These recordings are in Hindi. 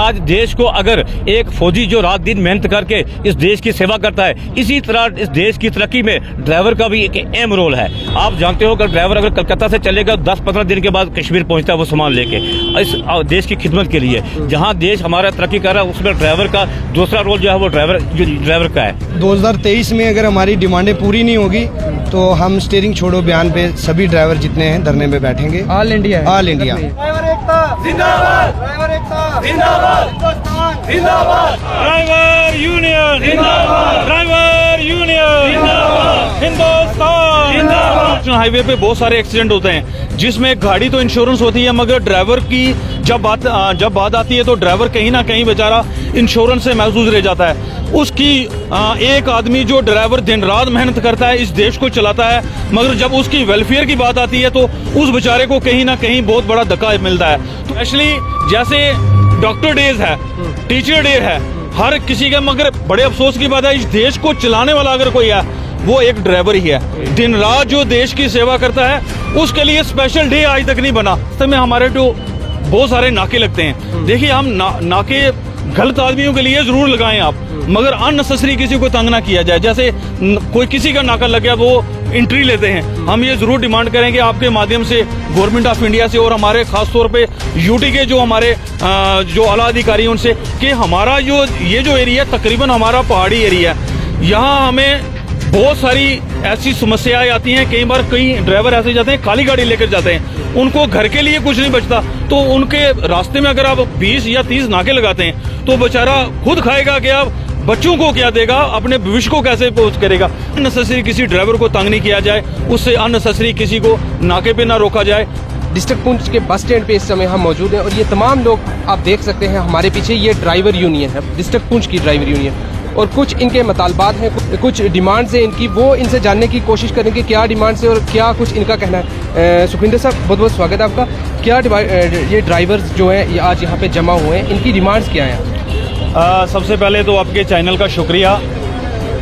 आज देश को अगर एक फौजी जो रात दिन मेहनत करके इस देश की सेवा करता है, इसी तरह इस देश की तरक्की में ड्राइवर का भी एक अहम रोल है। आप जानते हो कि ड्राइवर अगर कलकत्ता से चलेगा 10-15 दिन के बाद कश्मीर पहुंचता है वो सामान लेके इस देश की खिदमत के लिए। जहां देश हमारा तरक्की कर रहा है उसमें ड्राइवर का दूसरा रोल जो है वो ड्राइवर का है। 2023 में अगर हमारी डिमांडें पूरी नहीं होगी तो हम स्टीयरिंग छोड़ो बयान पे सभी ड्राइवर जितने हैं धरने में बैठेंगे। ऑल इंडिया ड्राइवर एकता जिंदाबाद, ड्राइवर एकता जिंदाबाद, हिंदुस्तान जिंदाबाद, ड्राइवर यूनियन जिंदाबाद, ड्राइवर यूनियन जिंदाबाद, हिंदुस्तान जिंदाबाद। हाईवे पे बहुत सारे एक्सीडेंट होते हैं जिसमें गाड़ी तो इंश्योरेंस होती है, मगर ड्राइवर की जब बात आती है तो ड्राइवर कहीं ना कहीं बेचारा इंश्योरेंस से महसूस रह जाता है। उसकी एक आदमी जो ड्राइवर दिन रात मेहनत करता है, इस देश को चलाता है, मगर जब उसकी वेलफेयर की बात आती है तो उस बेचारे को कहीं ना कहीं बहुत बड़ा धक्का मिलता है। तो एक्चुअली जैसे डॉक्टर डेज है, टीचर डे है, हर किसी का, मगर बड़े अफसोस की बात है इस देश को चलाने वाला अगर कोई है वो एक ड्राइवर ही है। दिन रात जो देश की सेवा करता है उसके लिए स्पेशल डे आज तक नहीं बना। वास्तव में हमारे तो बहुत सारे नाके लगते हैं। देखिए हम नाके गलत आदमियों के लिए जरूर लगाएं आप, मगर अननेसेसरी किसी को तंग ना किया जाए। जैसे कोई किसी का नाका लग गया वो एंट्री लेते हैं। हम ये जरूर डिमांड करेंगे आपके माध्यम से गवर्नमेंट ऑफ इंडिया से और हमारे खास तौर पे यूटी के जो हमारे जो आला अधिकारी हैं उनसे कि हमारा ये जो एरिया तकरीबन हमारा पहाड़ी एरिया है, यहाँ हमें बहुत सारी ऐसी समस्याएं आती हैं। कई बार कई ड्राइवर ऐसे जाते हैं खाली गाड़ी लेकर जाते हैं, उनको घर के लिए कुछ नहीं बचता, तो उनके रास्ते में अगर आप 20 या 30 नाके लगाते हैं तो बेचारा खुद खाएगा क्या, बच्चों को क्या देगा, अपने भविष्य को कैसे पोस्ट करेगा। अननेसेसरी किसी ड्राइवर को तंग नहीं किया जाए, उससे अननेसेसरी किसी को नाके पे ना रोका जाए। डिस्ट्रिक्ट पुंछ के बस स्टैंड पे इस समय हम मौजूद हैं और ये तमाम लोग आप देख सकते हैं हमारे पीछे, ये ड्राइवर यूनियन है, डिस्ट्रिक्ट पुंछ की ड्राइवर यूनियन, और कुछ इनके मुतालबात हैं, कुछ डिमांड्स हैं इनकी, वो इनसे जानने की कोशिश करेंगे क्या डिमांड्स है और क्या कुछ इनका कहना है। सुखविंदर साहब बहुत बहुत स्वागत है आपका। क्या ये ड्राइवर्स जो हैं आज यहाँ पे जमा हुए हैं, इनकी डिमांड्स क्या हैं? सबसे पहले तो आपके चैनल का शुक्रिया।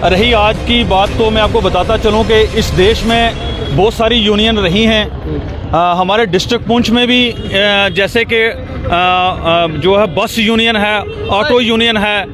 रही आज की बात तो मैं आपको बताता चलूँ कि इस देश में बहुत सारी यूनियन रही हैं। हमारे डिस्ट्रिक्ट पुंछ में भी जैसे कि जो है बस यूनियन है, ऑटो यूनियन है,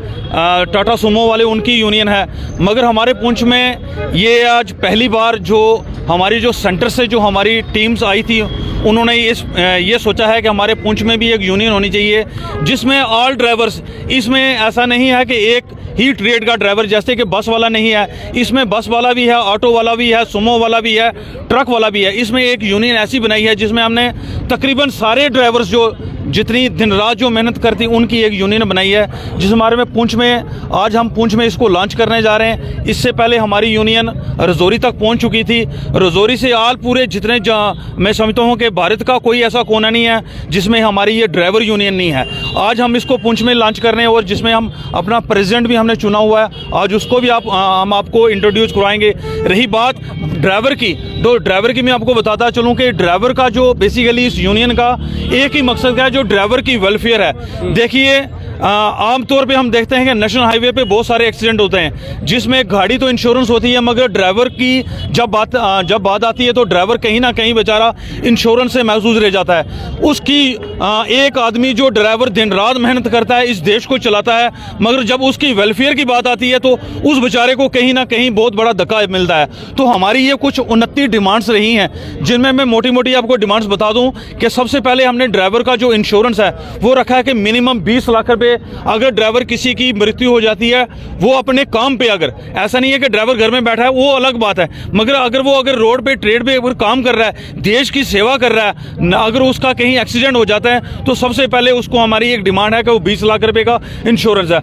टाटा सुमो वाले उनकी यूनियन है, मगर हमारे पुंछ में ये आज पहली बार जो हमारी जो सेंटर से जो हमारी टीम्स आई थी उन्होंने ये सोचा है कि हमारे पुंछ में भी एक यूनियन होनी चाहिए जिसमें ऑल ड्राइवर्स, इसमें ऐसा नहीं है कि एक ही ट्रेड का ड्राइवर, जैसे कि बस वाला नहीं है, इसमें बस वाला भी है, ऑटो वाला भी है, सुमो वाला भी है, ट्रक वाला भी है। इसमें एक यूनियन ऐसी बनाई है जिसमें हमने तकरीबन सारे ड्राइवर्स जो जितनी दिन रात जो मेहनत करती उनकी एक यूनियन बनाई है, जिस हमारे में पुंछ में आज हम पुंछ में इसको लॉन्च करने जा रहे हैं। इससे पहले हमारी यूनियन रजौरी तक पहुंच चुकी थी। रजौरी से आल पूरे जितने मैं समझता हूं कि भारत का कोई ऐसा कोना नहीं है जिसमें हमारी ये ड्राइवर यूनियन नहीं है। आज हम इसको पुंछ में लॉन्च कर रहे हैं और जिसमें हम अपना प्रेसिडेंट भी हमने चुना हुआ है, आज उसको भी हम आपको इंट्रोड्यूस करवाएंगे। रही बात ड्राइवर की, तो ड्राइवर की मैं आपको बताता चलूँ कि ड्राइवर का जो बेसिकली इस यूनियन का एक ही मकसद है, जो ड्राइवर की वेलफेयर है। देखिए आमतौर पे हम देखते हैं कि नेशनल हाईवे पे बहुत सारे एक्सीडेंट होते हैं जिसमें गाड़ी तो इंश्योरेंस होती है, मगर ड्राइवर की जब बात आती है तो ड्राइवर कहीं ना कहीं बेचारा इंश्योरेंस से महसूस रह जाता है। उसकी एक आदमी जो ड्राइवर दिन रात मेहनत करता है, इस देश को चलाता है, मगर जब उसकी वेलफेयर की बात आती है तो उस बेचारे को कहीं ना कहीं बहुत बड़ा धक्का मिलता है। तो हमारी ये कुछ 29 डिमांड्स रही हैं जिनमें मैं मोटी मोटी आपको डिमांड्स बता दूं कि सबसे पहले हमने ड्राइवर का जो इंश्योरेंस है वो रखा है कि मिनिमम 20 लाख रुपए अगर ड्राइवर किसी की मृत्यु हो जाती है, वो अपने काम पे, अगर ऐसा नहीं है कि ड्राइवर घर में बैठा है वो अलग बात है, मगर अगर रोड पे ट्रेड पे अगर काम कर रहा है, देश की सेवा कर रहा है, अगर उसका कहीं एक्सीडेंट हो जाता है तो सबसे पहले उसको हमारी एक डिमांड है कि वो 20 लाख रुपए का इंश्योरेंस है।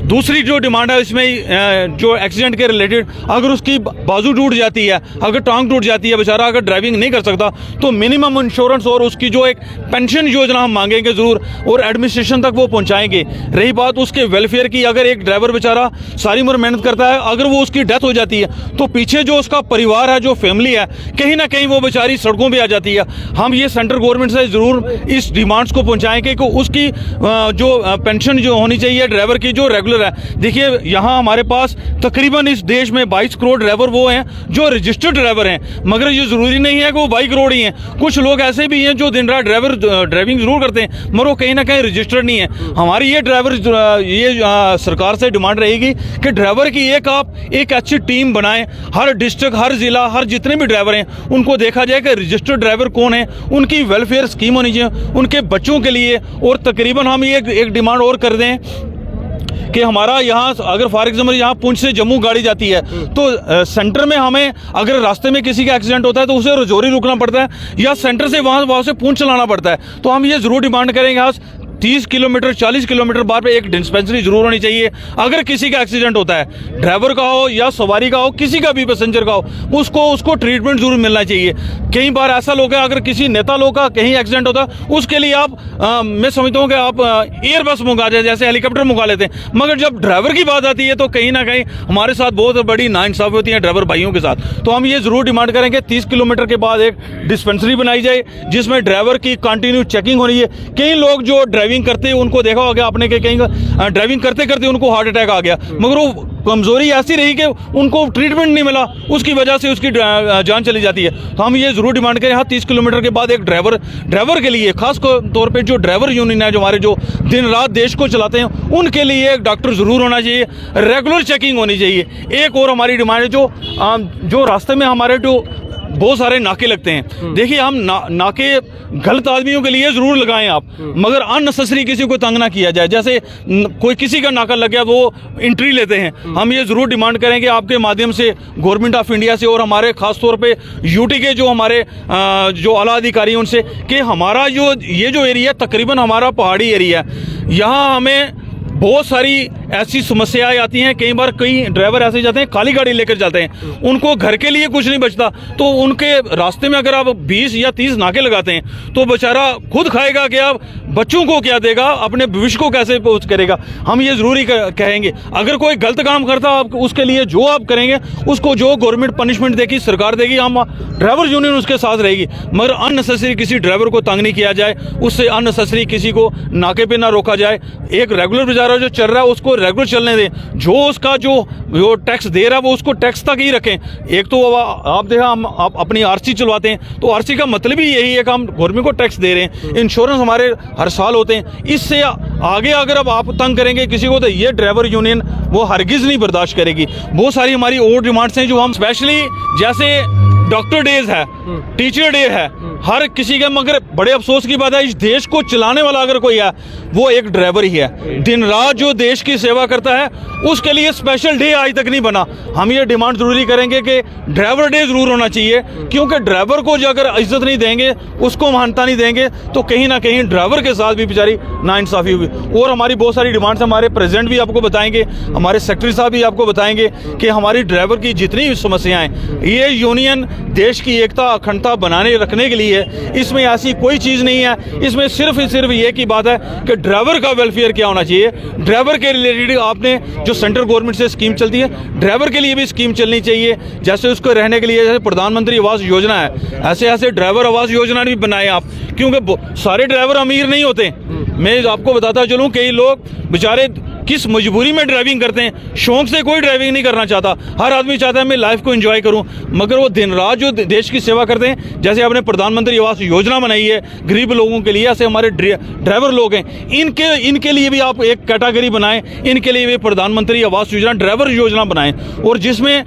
दूसरी जो डिमांड है इसमें जो एक्सीडेंट के रिलेटेड, अगर उसकी बाजू टूट जाती है, अगर टांग टूट जाती है, बेचारा अगर ड्राइविंग नहीं कर सकता, तो मिनिमम इंश्योरेंस और उसकी जो एक पेंशन योजना हम मांगेंगे जरूर और एडमिनिस्ट्रेशन तक वो पहुंचाएंगे। रही बात उसके वेलफेयर की, अगर एक ड्राइवर बेचारा सारी उम्र मेहनत करता है, अगर वो उसकी डेथ हो जाती है तो पीछे जो उसका परिवार है, जो फैमिली है, कहीं ना कहीं वो बेचारी सड़कों पे आ जाती है। हम ये सेंट्रल गवर्नमेंट से जरूर इस डिमांड्स को पहुंचाएंगे कि उसकी जो पेंशन जो होनी चाहिए ड्राइवर की जो रेगुलर है। देखिए यहाँ हमारे पास तकरीबन इस देश में 22 करोड़ ड्राइवर वो हैं जो रजिस्टर्ड ड्राइवर हैं, मगर ये जरूरी नहीं है कि वो 22 करोड़ ही हैं। कुछ लोग ऐसे भी हैं जो दिन रात ड्राइविंग जरूर करते हैं, मगर वो कहीं ना कहीं रजिस्टर्ड नहीं है। हमारी ये ड्राइवर ये सरकार से डिमांड रहेगी कि ड्राइवर की एक अच्छी टीम बनाएं। हर डिस्ट्रिक्ट, हर ज़िला, हर जितने भी ड्राइवर हैं उनको देखा जाए कि रजिस्टर्ड ड्राइवर कौन है, उनकी वेलफेयर स्कीम होनी चाहिए उनके बच्चों के लिए। और तकरीबन हम ये एक डिमांड और कर दें कि हमारा यहाँ अगर फॉर एग्जाम्पल यहाँ पुंछ से जम्मू गाड़ी जाती है तो सेंटर में हमें अगर रास्ते में किसी का एक्सीडेंट होता है तो उसे रजौरी रुकना पड़ता है या सेंटर से वहाँ से पुंछ चलाना पड़ता है। तो हम ये ज़रूर डिमांड करेंगे आज 30 किलोमीटर 40 किलोमीटर बार पे एक डिस्पेंसरी जरूर होनी चाहिए। अगर किसी का एक्सीडेंट होता है, ड्राइवर का हो या सवारी का हो, किसी का भी पैसेंजर का हो, उसको ट्रीटमेंट जरूर मिलना चाहिए। कई बार ऐसा लोग है अगर किसी नेता लोग का कहीं एक्सीडेंट होता है उसके लिए आप मैं समझता हूँ कि आप एयर बस मंगा जाए, जैसे हेलीकॉप्टर मंगा लेते हैं, मगर जब ड्राइवर की बात आती है तो कहीं ना कहीं हमारे साथ बहुत बड़ी नाइंसाफ़ी होती है ड्राइवर भाइयों के साथ। तो हम ये ज़रूर डिमांड करेंगे 30 किलोमीटर के बाद एक डिस्पेंसरी बनाई जाए जिसमें ड्राइवर की कंटिन्यू चेकिंग होनी है। कई लोग जो ड्राइविंग करते हैं उनको देखा होगा आपने कि कहीं ड्राइविंग करते करते उनको हार्ट अटैक आ गया, मगर वो कमजोरी ऐसी रही कि उनको ट्रीटमेंट नहीं मिला, उसकी वजह से उसकी जान चली जाती है। तो हम ये जरूर डिमांड करें, हाँ 30 किलोमीटर के बाद एक ड्राइवर के लिए खास तौर पे जो ड्राइवर यूनियन है, जो हमारे जो दिन रात देश को चलाते हैं, उनके लिए एक डॉक्टर जरूर होना चाहिए, रेगुलर चेकिंग होनी चाहिए। एक और हमारी डिमांड है जो रास्ते में हमारे जो बहुत सारे नाके लगते हैं, देखिए हम नाके गलत आदमियों के लिए जरूर लगाएं आप, मगर अननेसेसरी किसी को तंग ना किया जाए। जैसे कोई किसी का नाका लग गया वो एंट्री लेते हैं। हम ये जरूर डिमांड करेंगे आपके माध्यम से गवर्नमेंट ऑफ इंडिया से और हमारे खास तौर पे यूटी के जो हमारे जो आला अधिकारी हैं उनसे कि हमारा ये जो एरिया तकरीबन हमारा पहाड़ी एरिया है, यहाँ हमें बहुत सारी ऐसी समस्याएं आती हैं। कई बार कई ड्राइवर ऐसे जाते हैं खाली गाड़ी लेकर जाते हैं, उनको घर के लिए कुछ नहीं बचता, तो उनके रास्ते में अगर आप 20 या 30 नाके लगाते हैं तो बेचारा खुद खाएगा क्या, बच्चों को क्या देगा, अपने भविष्य को कैसे पोस्ट करेगा। हम ये जरूरी कहेंगे अगर कोई गलत काम करता आप उसके लिए जो आप करेंगे उसको जो गवर्नमेंट पनिशमेंट देगी, सरकार देगी, हम ड्राइवर यूनियन उसके साथ रहेगी, मगर अननेसेसरी किसी ड्राइवर को तंग नहीं किया जाए, उससे अननेसेसरी किसी को नाके पे ना रोका जाए। एक रेगुलर जो चल रहा है उसको रेगुलर चलने दें, जो उसका जो टैक्स दे रहा है वो उसको टैक्स तक ही रखें। एक तो आप देखा हम आप अपनी आरसी चलवाते हैं तो आरसी का मतलब ही यही है कि हम गवर्नमेंट को टैक्स दे रहे हैं, इंश्योरेंस हमारे हर साल होते हैं। इससे आगे अगर अब आप तंग करेंगे किसी को तो ये ड्राइवर यूनियन वो हरगिज नहीं बर्दाश्त करेगी। बहुत सारी हमारी और डिमांड्स हैं जो हम स्पेशली जैसे डॉक्टर डेज है, टीचर डे है, हर किसी का, मगर बड़े अफसोस की बात है इस देश को चलाने वाला अगर कोई है वो एक ड्राइवर ही है। दिन रात जो देश की सेवा करता है उसके लिए स्पेशल डे आज तक नहीं बना। हम ये डिमांड जरूरी करेंगे कि ड्राइवर डे जरूर होना चाहिए, क्योंकि ड्राइवर को जो अगर इज्जत नहीं देंगे, उसको मान्यता नहीं देंगे तो कहीं ना कहीं ड्राइवर के साथ भी बेचारी नाइंसाफी हुई। और हमारी बहुत सारी डिमांड्स हमारे प्रेसिडेंट भी आपको बताएंगे, हमारे सेक्रेटरी साहब भी आपको बताएंगे कि हमारी ड्राइवर की जितनी समस्याएं, ये यूनियन देश की एकता अखंडता बनाने रखने के लिए, इसमें ऐसी कोई चीज़ नहीं है। इसमें सिर्फ ये की बात है कि ड्राइवर का वेलफेयर क्या होना चाहिए। ड्राइवर के रिलेटेड आपने जो सेंट्रल गवर्नमेंट से स्कीम चलती है, ड्राइवर के लिए भी स्कीम चलनी चाहिए। जैसे उसको रहने के लिए जैसे प्रधानमंत्री आवास योजना है, ऐसे ड्राइवर आवास योजना भी बनाए आप, क्योंकि सारे ड्राइवर अमीर नहीं होते। मैं आपको बताता चलूँ कई लोग बेचारे किस मजबूरी में ड्राइविंग करते हैं, शौक से कोई ड्राइविंग नहीं करना चाहता। हर आदमी चाहता है मैं लाइफ को एंजॉय करूं, मगर वो दिन रात जो देश की सेवा करते हैं, जैसे आपने प्रधानमंत्री आवास योजना बनाई है गरीब लोगों के लिए, ऐसे हमारे ड्राइवर लोग हैं, इनके लिए भी आप एक कैटेगरी बनाएं, इनके लिए भी प्रधानमंत्री आवास योजना ड्राइवर योजना बनाएं, और जिसमें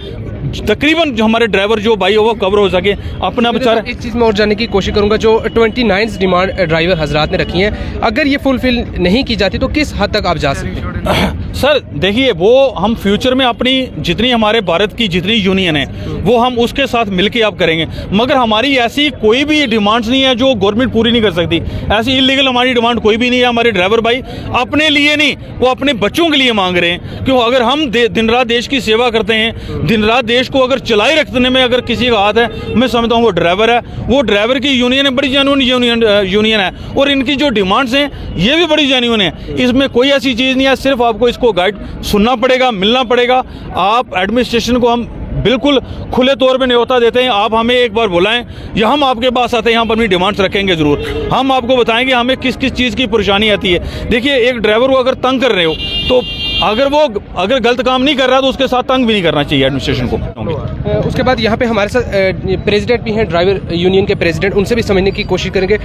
तकरीबन जो हमारे ड्राइवर जो भाई वो कवर हो सके अपना बेचारा। इस चीज़ में और जानने की कोशिश करूंगा, जो 29 डिमांड ड्राइवर हजरात ने रखी हैं, अगर ये फुलफिल नहीं की जाती तो किस हद तक आप जा सकते हैं? सर देखिए, वो हम फ्यूचर में अपनी जितनी हमारे भारत की जितनी यूनियन है वो हम उसके साथ मिलके आप करेंगे, मगर हमारी ऐसी कोई भी डिमांड्स नहीं है जो गवर्नमेंट पूरी नहीं कर सकती। ऐसी इलीगल हमारी डिमांड कोई भी नहीं है। हमारे ड्राइवर भाई अपने लिए नहीं, वो अपने बच्चों के लिए मांग रहे हैं। क्यों, अगर हम दिन रात देश की सेवा करते हैं, दिन रात देश को अगर चलाए रखने में अगर किसी का हाथ है, मैं समझता हूँ वो ड्राइवर है। वो ड्राइवर की यूनियन है, बड़ी जेन्युइन यूनियन है, और इनकी जो डिमांड्स हैं ये भी बड़ी जेन्युइन है। इसमें कोई ऐसी चीज़ नहीं है, सिर्फ आपको इसको गाइड सुनना पड़ेगा, मिलना पड़ेगा। आप एडमिनिस्ट्रेशन को हम बिल्कुल खुले तौर पे न्योता देते हैं, आप हमें एक बार बुलाएं या हम आपके पास आते हैं, हम अपनी डिमांड्स रखेंगे ज़रूर। हम आपको बताएंगे हमें किस किस चीज़ की परेशानी आती है। देखिए, एक ड्राइवर को अगर तंग कर रहे हो तो अगर गलत काम नहीं कर रहा तो उसके साथ तंग भी नहीं करना चाहिए एडमिनिस्ट्रेशन को। उसके बाद यहाँ पे हमारे साथ प्रेसिडेंट भी हैं, ड्राइवर यूनियन के प्रेसिडेंट, उनसे भी समझने की कोशिश करेंगे।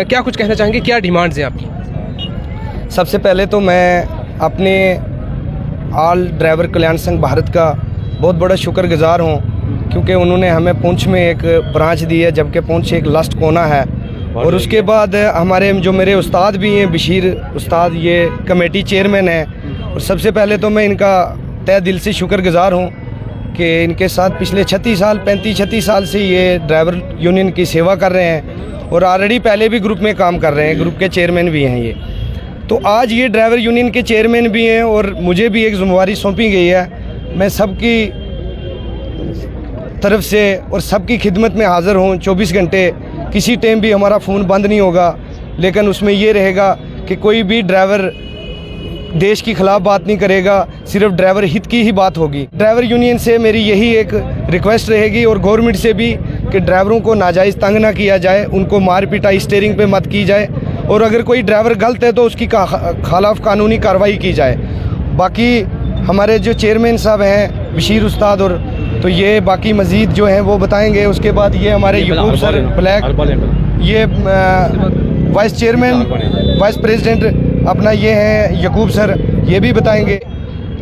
क्या कुछ कहना चाहेंगे, क्या डिमांड्स हैं आपकी? सबसे पहले तो मैं अपने ऑल ड्राइवर कल्याण संघ भारत का बहुत बड़ा शुक्रगुजार हूँ, क्योंकि उन्होंने हमें पुंछ में एक ब्रांच दी है, जबकि पुंछ एक लास्ट कोना है। और उसके बाद हमारे जो मेरे उस्ताद भी हैं, बशीर उस्ताद, ये कमेटी चेयरमैन हैं। और सबसे पहले तो मैं इनका तहे दिल से शुक्रगुजार हूँ कि इनके साथ पिछले 35-36 साल से ये ड्राइवर यूनियन की सेवा कर रहे हैं और ऑलरेडी पहले भी ग्रुप में काम कर रहे हैं, ग्रुप के चेयरमैन भी हैं ये। तो आज ये ड्राइवर यूनियन के चेयरमैन भी हैं और मुझे भी एक जिम्मेवारी सौंपी गई है। मैं सबकी तरफ से और सबकी खिदमत में हाज़िर हूँ 24 घंटे। किसी टाइम भी हमारा फ़ोन बंद नहीं होगा, लेकिन उसमें ये रहेगा कि कोई भी ड्राइवर देश के खिलाफ बात नहीं करेगा, सिर्फ ड्राइवर हित की ही बात होगी। ड्राइवर यूनियन से मेरी यही एक रिक्वेस्ट रहेगी और गवर्नमेंट से भी कि ड्राइवरों को नाजायज़ तंग ना किया जाए, उनको मार पिटाई स्टीयरिंग पे मत की जाए, और अगर कोई ड्राइवर गलत है तो उसकी खिलाफ कानूनी कार्रवाई की जाए। बाकी हमारे जो चेयरमैन साहब हैं बशीर उस्ताद, और तो ये बाकी मज़ीद जो हैं वो बताएंगे। उसके बाद ये हमारे यकूब सर ब्लैक, ये वाइस चेयरमैन वाइस प्रेसिडेंट अपना ये हैं यकूब सर, ये भी बताएंगे।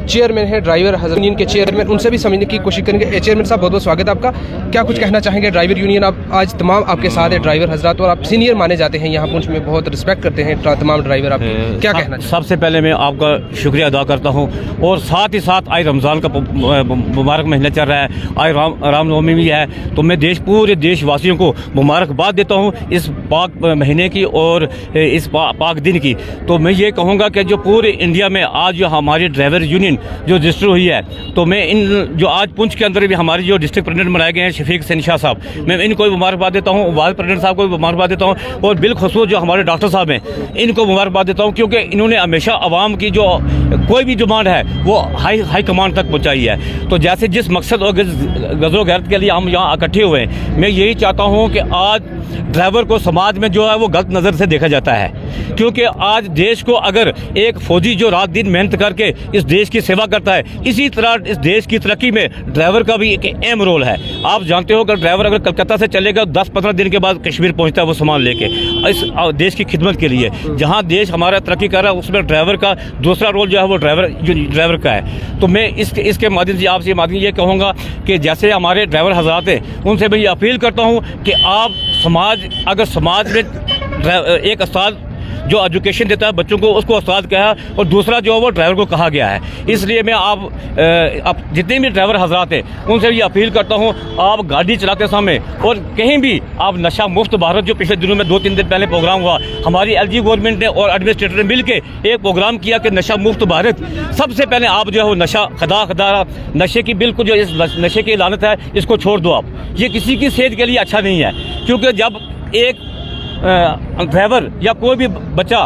चेयरमैन है ड्राइवर यूनियन के चेयरमैन, उनसे भी समझने की कोशिश करेंगे। चेयरमैन साहब बहुत बहुत स्वागत है आपका। क्या कुछ कहना चाहेंगे ड्राइवर यूनियन, आप आज तमाम आपके साथ है ड्राइवर हजरात, और आप सीनियर माने जाते हैं यहाँ पुंछ में, बहुत रिस्पेक्ट करते हैं तमाम ड्राइवर, आप क्या कहना चाहेंगे? सबसे पहले मैं आपका शुक्रिया अदा करता हूँ, और साथ ही साथ आज रमज़ान का मुबारक महीना चल रहा है, आज रामनवमी भी है, तो मैं पूरे देशवासियों को मुबारकबाद देता हूँ इस पाक महीने की और इस पाक दिन की। तो मैं ये कहूँगा कि जो पूरे इंडिया में आज जो हमारी ड्राइवर यूनियन जो रजिस्टर हुई है, तो मैं इन जो आज पुंछ के अंदर भी हमारे जो डिस्ट्रिक्ट प्रेसिडेंट बनाए गए हैं शफीक सैनी शाह साहब, मैं इनको भी मुबारकबाद देता हूँ, वाइस प्रेसिडेंट साहब को भी मुबारकबाद देता हूँ, और बिलखुसूस जो हमारे डॉक्टर साहब हैं इनको मुबारकबाद देता हूँ, क्योंकि इन्होंने हमेशा आवाम की जो कोई भी डिमांड है वो हाई कमांड तक पहुँचाई है। तो जैसे जिस मकसद और गज़ो गैरत के लिए हम यहाँ इकट्ठे हुए हैं, मैं यही चाहता हूँ कि आज ड्राइवर को समाज में जो है वो गलत नज़र से देखा जाता है, क्योंकि आज देश को अगर एक फौजी जो रात दिन मेहनत करके इस देश की सेवा करता है, इसी तरह इस देश की तरक्की में ड्राइवर का भी एक अहम रोल है। आप जानते हो कि ड्राइवर अगर कलकत्ता से चलेगा 10-15 दिन के बाद कश्मीर पहुंचता है वो सामान लेके इस देश की खिदमत के लिए। जहां देश हमारा तरक्की कर रहा है उसमें ड्राइवर का दूसरा रोल जो है वो ड्राइवर का है। तो मैं इसके माध्यम से आपसे ये कहूँगा कि जैसे हमारे ड्राइवर हजरात हैं उनसे मैं ये अपील करता हूँ कि आप अगर समाज में एक उस्ताद जो एजुकेशन देता है बच्चों को उसको उस्ताद कहा, और दूसरा जो है वो ड्राइवर को कहा गया है। इसलिए मैं आप जितने भी ड्राइवर हजरात हैं उनसे ये अपील करता हूँ, आप गाड़ी चलाते समय और कहीं भी आप नशा मुफ्त भारत, जो पिछले दिनों में 2-3 दिन पहले प्रोग्राम हुआ, हमारी एलजी गवर्नमेंट ने और एडमिनिस्ट्रेटर ने मिल के एक प्रोग्राम किया कि नशा मुफ्त भारत। सबसे पहले आप जो है वो नशा खदा नशे की बिल्कुल जो इस नशे की लानत है इसको छोड़ दो आप। ये किसी की सेहत के लिए अच्छा नहीं है, क्योंकि जब एक ड्राइवर या कोई भी बच्चा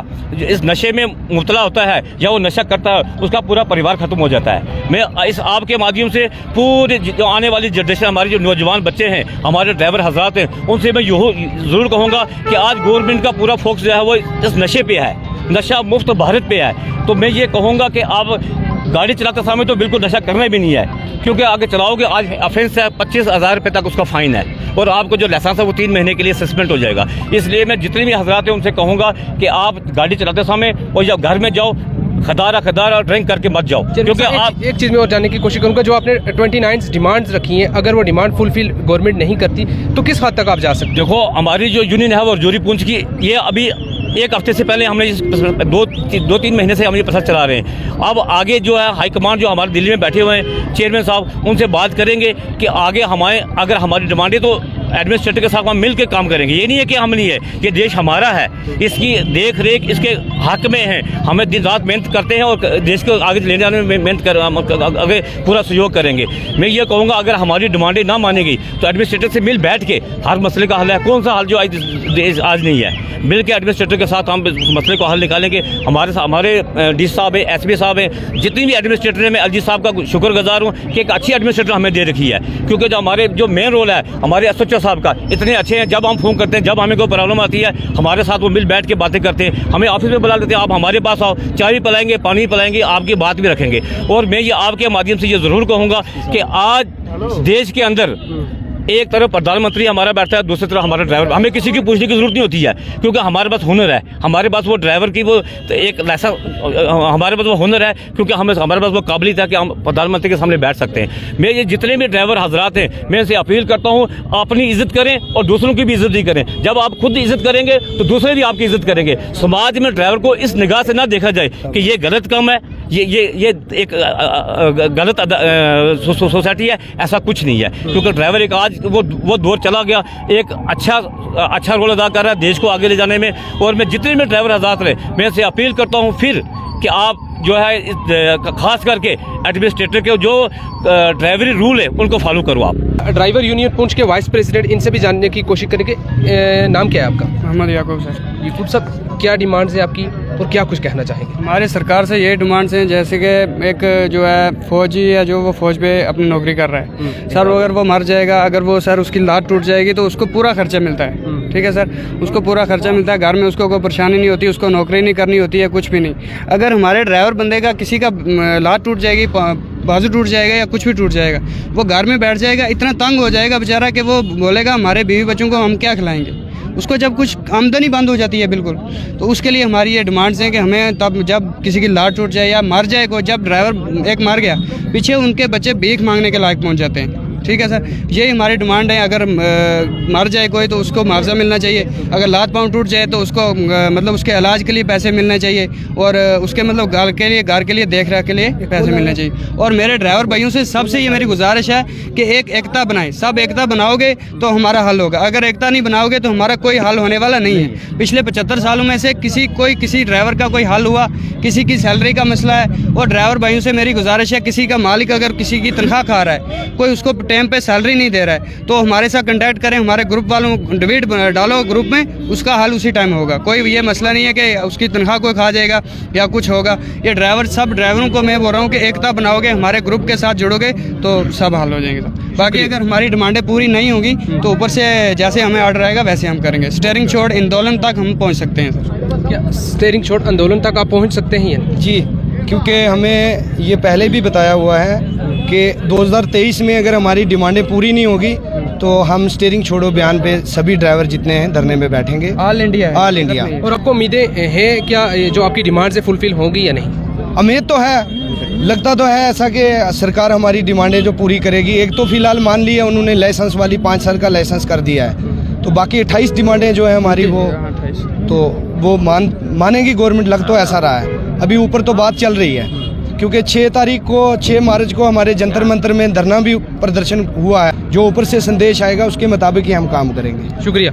इस नशे में मुब्तला होता है या वो नशा करता है, उसका पूरा परिवार ख़त्म हो जाता है। मैं इस आपके माध्यम से पूरे जो आने वाली जनरेशन, हमारे जो नौजवान बच्चे हैं, हमारे ड्राइवर हजरात हैं, उनसे मैं ज़रूर कहूँगा कि आज गवर्नमेंट का पूरा फोकस जो है वो इस नशे पे है, नशा मुफ्त भारत पे है। तो मैं ये कहूँगा कि आप गाड़ी चलाते समय तो बिल्कुल नशा करना भी नहीं है, क्योंकि आगे चलाओगे आज ऑफेंस है 25,000 रुपये तक उसका फ़ाइन है, और आपको जो लाइसेंस है वो 3 महीने के लिए सस्पेंड हो जाएगा। इसलिए मैं जितने भी हजरात हैं उनसे कहूँगा कि आप गाड़ी चलाते समय और जब घर में जाओ खदारा ड्रिंक करके मत जाओ, क्योंकि आप एक चीज़ में और जानने की कोशिश करूँगा, जो आपने 29 डिमांड्स रखी हैं, अगर वो डिमांड फुलफिल गवर्नमेंट नहीं करती तो किस हद तक आप जा सकते? देखो, हमारी जो यूनियन है वो रजौरी पुंछ की, ये अभी 1 हफ्ते से पहले हमने 2-3 महीने से हम ये प्रसाद चला रहे हैं। अब आगे जो है हाईकमान जो हमारे दिल्ली में बैठे हुए हैं चेयरमैन साहब, उनसे बात करेंगे कि आगे अगर हमारी डिमांडें तो एडमिनिस्ट्रेटर के साथ हम मिल के काम करेंगे। ये नहीं है कि हम नहीं है, ये देश हमारा है, इसकी देख रेख इसके हक में है। हमें दिन रात मेहनत करते हैं और देश को आगे ले जाने में मेहनत आगे पूरा सहयोग करेंगे। मैं ये कहूँगा अगर हमारी डिमांडें ना मानेगी तो एडमिनिस्ट्रेटर से मिल बैठ के हर मसले का हल है। कौन सा हल जो आज नहीं है, मिल के एडमिनिस्ट्रेटर के साथ हम मसले को हल निकालेंगे। हमारे डी साहब है, एसपी साहब हैं, जितनी भी एडमिनिस्ट्रेटर है, मैं एलजी साहब का शुक्रगुजार हूँ कि एक अच्छी एडमिनिस्ट्रेटर हमें दे रखी है, क्योंकि जो हमारे जो मेन रोल है हमारे एसएचओ साहब का इतने अच्छे हैं। जब हम फ़ोन करते हैं, जब हमें कोई प्रॉब्लम आती है, हमारे साथ वो मिल बैठ के बातें करते हैं, हमें ऑफिस में बुला लेते हैं, आप हमारे पास आओ, चाय भी पिलाएंगे, पानी भी पिलाएंगे, आपकी बात भी रखेंगे। और मैं ये आपके माध्यम से ये ज़रूर कहूँगा कि आज देश के अंदर एक तरफ प्रधानमंत्री हमारा बैठता है, दूसरी तरफ हमारा ड्राइवर। हमें किसी की पूछने की जरूरत नहीं होती है, क्योंकि हमारे पास हुनर है, हमारे पास वो ड्राइवर की वो एक ऐसा हमारे पास वो हुनर है, क्योंकि हमारे पास वो काबिलियत है कि हम प्रधानमंत्री के सामने बैठ सकते हैं। मैं ये जितने भी ड्राइवर हजरात हैं, मैं इनसे अपील करता हूँ, अपनी इज्जत करें और दूसरों की भी इज्जत ही करें। जब आप खुद इज्जत करेंगे तो दूसरे भी आपकी इज्जत करेंगे। समाज में ड्राइवर को इस निगाह से ना देखा जाए कि ये गलत काम है, ये एक गलत सोसाइटी है, ऐसा कुछ नहीं है। क्योंकि ड्राइवर एक आज वो दौर चला गया, एक अच्छा रोल अदा कर रहा है देश को आगे ले जाने में। और मैं जितने भी ड्राइवर आज़ाद रहे, मैं इनसे अपील करता हूँ फिर कि आप जो है खास करके एडमिनिस्ट्रेटर के जो ड्राइवरी रूल है उनको फॉलो करो। आप ड्राइवर यूनियन पुंछ के वाइस प्रेसिडेंट, इनसे भी जानने की कोशिश करेंगे। नाम क्या है आपका? मोहम्मद याकूब सर। याकूब साहब, क्या डिमांड्स है आपकी और क्या कुछ कहना चाहेंगे? हमारे सरकार से ये डिमांड्स हैं, जैसे कि एक जो है फौजी है, जो वो फौज पे अपनी नौकरी कर रहा है सर, अगर वो मर जाएगा, अगर वो सर उसकी लात टूट जाएगी तो उसको पूरा खर्चा मिलता है। ठीक है सर, उसको पूरा खर्चा मिलता है, घर में उसको कोई परेशानी नहीं होती, उसको नौकरी नहीं करनी होती है, कुछ भी नहीं। अगर हमारे ड्राइवर बंदे का किसी का लात टूट जाएगी, बाजू टूट जाएगा या कुछ भी टूट जाएगा, वो घर में बैठ जाएगा, इतना तंग हो जाएगा बेचारा कि वो बोलेगा हमारे बीवी बच्चों को हम क्या खिलाएंगे। उसको जब कुछ आमदनी बंद हो जाती है बिल्कुल, तो उसके लिए हमारी ये डिमांड्स हैं कि हमें तब जब किसी की लात टूट जाए या मर जाए कोई, जब ड्राइवर एक मर गया, पीछे उनके बच्चे भीख मांगने के लायक पहुंच जाते हैं। ठीक है सर, यही हमारी डिमांड है। अगर मर जाए कोई तो उसको मुआवजा मिलना चाहिए, अगर लात पाँव टूट जाए तो उसको मतलब उसके इलाज के लिए पैसे मिलने चाहिए, और उसके मतलब घर के लिए देख रेख के लिए पैसे मिलने चाहिए। और मेरे ड्राइवर भाइयों से सबसे ये मेरी गुजारिश है कि एक एकता बनाएं, सब एकता बनाओगे तो हमारा हल होगा। अगर एकता नहीं बनाओगे तो हमारा कोई हल होने वाला नहीं है। पिछले 75 सालों में से किसी ड्राइवर का कोई हल हुआ, किसी की सैलरी का मसला है। और ड्राइवर भाइयों से मेरी गुजारिश है, किसी का मालिक अगर किसी की तनख्वाह खा रहा है, कोई उसको टाइम पे सैलरी नहीं दे रहा है, तो हमारे साथ कांटेक्ट करें, हमारे ग्रुप वालों डिबेट डालो ग्रुप में, उसका हल उसी टाइम होगा। कोई ये मसला नहीं है कि उसकी तनख्वाह कोई खा जाएगा या कुछ होगा। ये सब ड्राइवरों को मैं बोल रहा हूँ कि एकता बनाओगे, हमारे ग्रुप के साथ जुड़ोगे तो सब हल हो जाएंगे। बाकी अगर हमारी डिमांडें पूरी नहीं होंगी तो ऊपर से जैसे हमें ऑर्डर आएगा वैसे हम करेंगे। स्टीयरिंग छोड़ आंदोलन तक हम पहुँच सकते हैं सर। क्या स्टीयरिंग छोड़ आंदोलन तक आप पहुँच सकते हैं? जी, क्योंकि हमें ये पहले भी बताया हुआ है कि 2023 में अगर हमारी डिमांडें पूरी नहीं होगी तो हम स्टीयरिंग छोड़ो बयान पे सभी ड्राइवर जितने हैं धरने में बैठेंगे। ऑल इंडिया और आपको उम्मीदें हैं क्या जो आपकी डिमांड से फुलफिल होंगी या नहीं? उम्मीद तो है, लगता तो है ऐसा कि सरकार हमारी डिमांडें जो पूरी करेगी। एक तो फिलहाल मान लिया उन्होंने लाइसेंस वाली 5 साल का लाइसेंस कर दिया है, तो बाकी 28 डिमांडें जो है हमारी वो मानेगी गवर्नमेंट, लग तो ऐसा रहा है। अभी ऊपर तो बात चल रही है, क्योंकि 6 मार्च को हमारे जंतर मंतर में धरना भी प्रदर्शन हुआ है। जो ऊपर से संदेश आएगा उसके मुताबिक ही हम काम करेंगे। शुक्रिया।